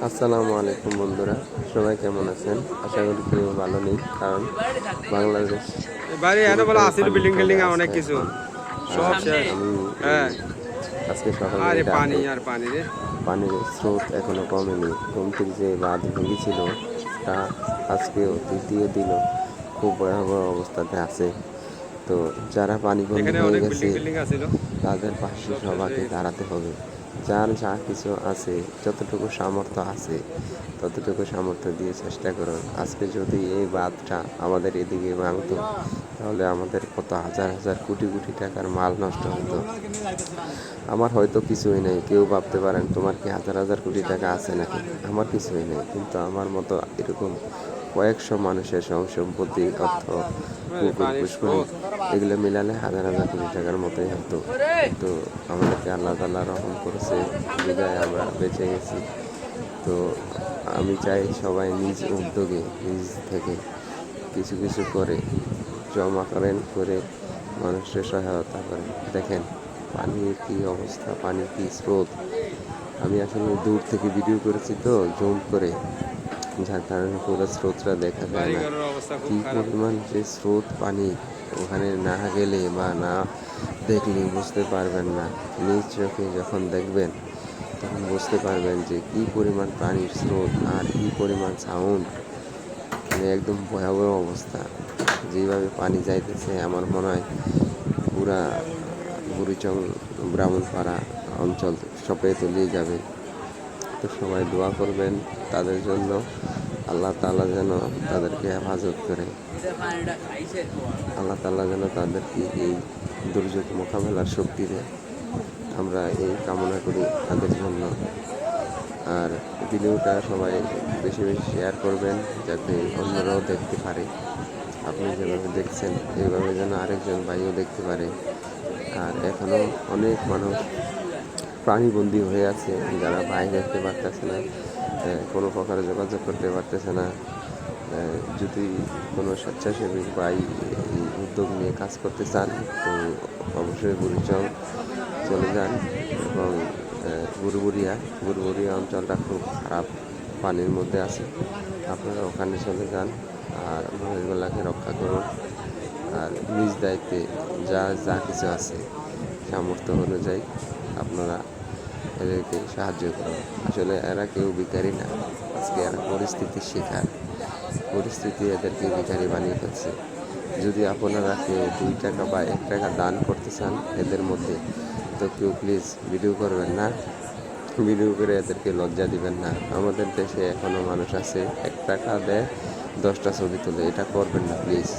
আসসালামু আলাইকুম বন্ধুরা, সবাই কেমন আছেন? আশা করি কেউ ভালো নেই, কারণ বাংলাদেশ বাড়ি এনে বলা পুরোটাই আসিল পানির বিল্ডিং তলে টিল্ডিং আছে অনেক কিছু এখন। সব আর শেষ। আমি এই হ্যাঁ, আজকে সকালে আরে এটা পানি আর পানি রে। পানির স্রোত এখনো কমেনি। গোমতীর যে বাঁধ ভেঙেছিল তা আজকেও তৃতীয় দিনও খুব ভয়াবহ অবস্থাতে আছে। তো যারা পানিবন্দী এখানে হয়ে অনেক গেছে বিল্ডিং টিল্ডিং আছিল, তাদের পাশে সব শেষ হয়ে সবাইকে গেছে। দাঁড়াতে হবে। যার যা কিছু আছে, যতটুকু সামর্থ্য আছে ততটুকু সামর্থ্য দিয়ে চেষ্টা করুন। আজকে যদি এই বাঁধটা আমাদের এদিকে ভাঙতো, তাহলে আমাদের কত হাজার হাজার কোটি কোটি টাকার মাল নষ্ট হতো। আমার হয়তো কিছুই নেই, কেউ ভাবতে পারেন তোমার কি হাজার হাজার কোটি টাকা আছে নাকি? আমার কিছুই নেই, কিন্তু আমার মতো এরকম কয়েকশো মানুষের সম্পত্তি, অর্থ, আরে পুকুর পানির পুষ্করি স্রোত। এগুলো মিলালে হাজার হাজার কোটি টাকার মতোই হতো। কিন্তু আমাদেরকে আল্লাহ তাআলা রহম করেছে, বিদায় আমরা বেঁচে গেছি। তো আমি চাই সবাই নিজ উদ্যোগে, নিজ থেকে কিছু কিছু করে জমা করেন, করে মানুষের সহায়তা করেন। দেখেন পানির কী অবস্থা, পানির কী স্রোত। আমি আসলে দূর থেকে ভিডিও করেছি তো জুম করে, যার কারণে পুরো স্রোতটা দেখা যায় বাড়ি না। ঘরের অবস্থা খুব কী খারাপ। পরিমাণ যে স্রোত পানি, ওখানে না গেলে বা না দেখলে বুঝতে পারবেন না। নিজ চোখে যখন দেখবেন তখন বুঝতে পারবেন যে কী পরিমাণ পানির স্রোত আর কী পরিমাণ সাউন্ড। মানে একদম ভয়াবহ অবস্থা। যেভাবে পানি যাইতেছে আমার মনে হয় পুরা বুড়িচং, ব্রাহ্মণপাড়া অঞ্চল সবে তলিয়ে যাবে। তো সবাই দোয়া করবেন তাদের জন্য, আল্লাহ তাআলা যেন তাদেরকে হেফাজত করে, আল্লাহ তাআলা যেন তাদেরকে এই দুর্যোগ মোকাবেলার শক্তি দেয়। আমরা এই কামনা করি তাদের জন্য। আর ভিডিওটা সবাই বেশি বেশি শেয়ার করবেন, যাতে অন্যরাও দেখতে পারে। আপনি যেভাবে দেখছেন এইভাবে যেন আরেকজন ভাইও দেখতে পারে। আর এখনও অনেক মানুষ প্রাণীবন্দী হয়ে আছে, যারা বাইরে যেতে পারতেছে না, কোনো প্রকারে যোগাযোগ করতে পারতেছে না। যদি কোনো স্বেচ্ছাসেবী ভাই এই উদ্যোগ নিয়ে কাজ করতে চান, তো অবশ্যই বুড়িচং চলে যান। এবং গুরুবুরিয়া অঞ্চলটা খুব খারাপ পানির মধ্যে আছে, আপনারা ওখানে চলে যান আর মহিলাগুলোকে রক্ষা করুন। আর নিজ দায়িত্বে যা যা কিছু আছে সামর্থ্য অনুযায়ী আপনারা এদেরকে সাহায্য করুন। আসলে এরা কেউ ভিখারি না, আজকে এরা পরিস্থিতির শিকার। পরিস্থিতি এদেরকে ভিখারি বানিয়ে ফেলছে। যদি আপনারা কেউ 2 টাকা বা 1 টাকা দান করতে চান এদের মধ্যে, তো কেউ প্লিজ ভিডিও করবেন না, ভিডিও করে এদেরকে লজ্জা দিবেন না। আমাদের দেশে এখনও মানুষ আছে 1 টাকা দেয় 10টা ছবি তোলে, এটা করবেন না প্লিজ।